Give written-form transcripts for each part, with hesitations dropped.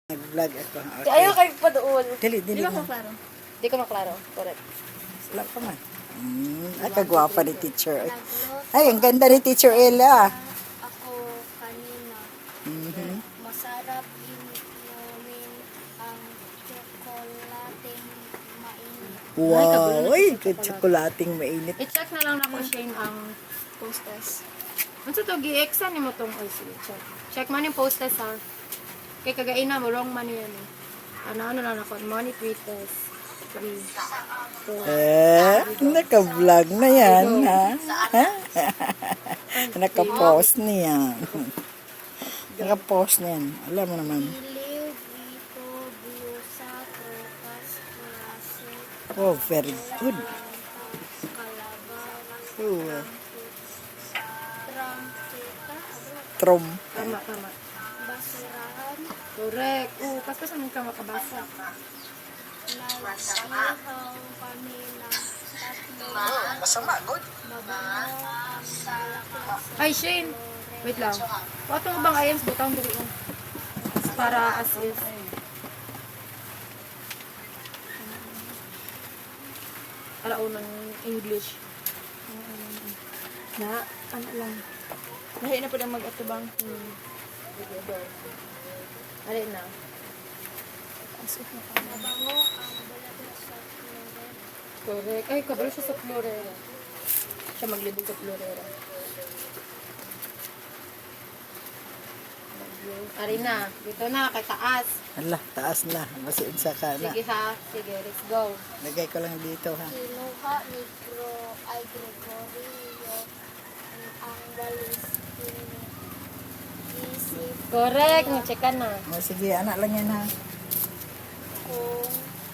Nag-vlog ako. Okay. Ayaw kayo pa doon. Dili. Di ba maklaro? Di ko maklaro. Correct. Wala pa man. Ay, kagwapa ni teacher. Ay, ang ganda ni teacher Ella. Ako kanina. Masarap inumin ang tsokolating mainit. Wow, ay, tsokolating mainit. I-check na lang na kung Shane ang posters. Ano to, gi-exam ni mo tong check. Check man yung posters ha. Kay kagain na mo, wrong man yan eh. Ano lang ako, money tweeters. 3, 4. Naka-vlog na yan, ha? Naka-post niya. Naka-post niyan. Alam mo naman. Iliw, grito, blusa, tropas, klase, Oh, very good. kalabaw, Oh, trampeta, trom. Tama. basurahan, Correct. Paspasan mo ka makabasa. nagsihaw kami ng tatlo, Masama, good. mabango ang malaki Ay, Shane. Wait lang. Wato mo bang ayams butang dili mo? Para as is. Alaunang English. Na, ano lang. Dahil na po na mag-atubang. Alin na. mabango ang balabas sa florero. Correct. Ay, kabalo siya sa Florera. Siya maglibog sa Florera. Ari na. Dito na, kay taas. Ala, taas na. Masiin sa ka na. Sige ha. Sige, let's go. Lagay ko lang dito, ha? Kinuha ni Gregorio ang walis isip Correct. Check ka na. O, sige, anak lang yan, ha? kung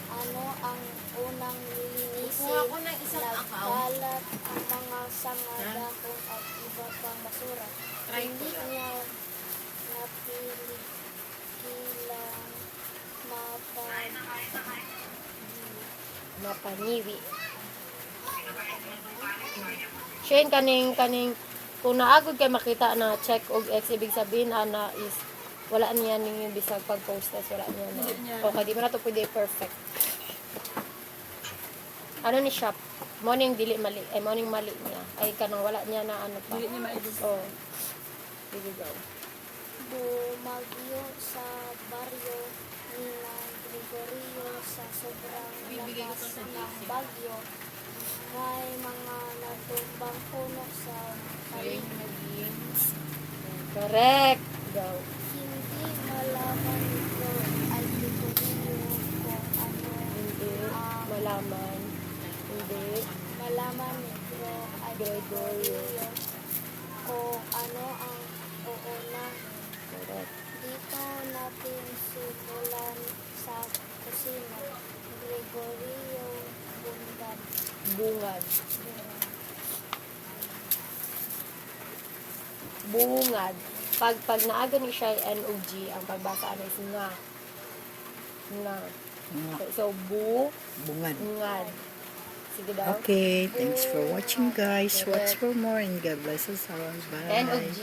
ano ang unang linisin, Kuha ko ng isang account. nagkalat ang mga sanga, dahon at iba pang basura. Try ko Hindi lang. niya napili kilang Mapaniwi. Shane, kaning kung naagod kay makita na check og X, ibig sabihin na is wala niya yung bisag pag-postas, wala niya na. Okay, di mo na to pwede perfect. Ano ni shop? Morning dili mali, morning mali niya. Ay kanang wala niya na ano pa. Dili niya maibig. Oh. Here we go. bumagyo sa baryo nila Gregorio sa sobrang lakas ng bagyo. May mga natumbang puno sa paligid. Correct. Go. Hindi malaman nito ay Gregorio kung ano Hindi malaman. Hindi malaman nito ay Gregorio. kung ano ang uuna. Correct. Dito natin simulan sa kusina. Gregorio Bundad. Bungad. Bungad. Pag naaga ni siya NOG, ang pagbasa ano is nga. Nga. Nga. So, Bungad. bungad. Sige daw. Okay, thanks for watching, guys. Watch for more and God bless us all. Bye. NOG.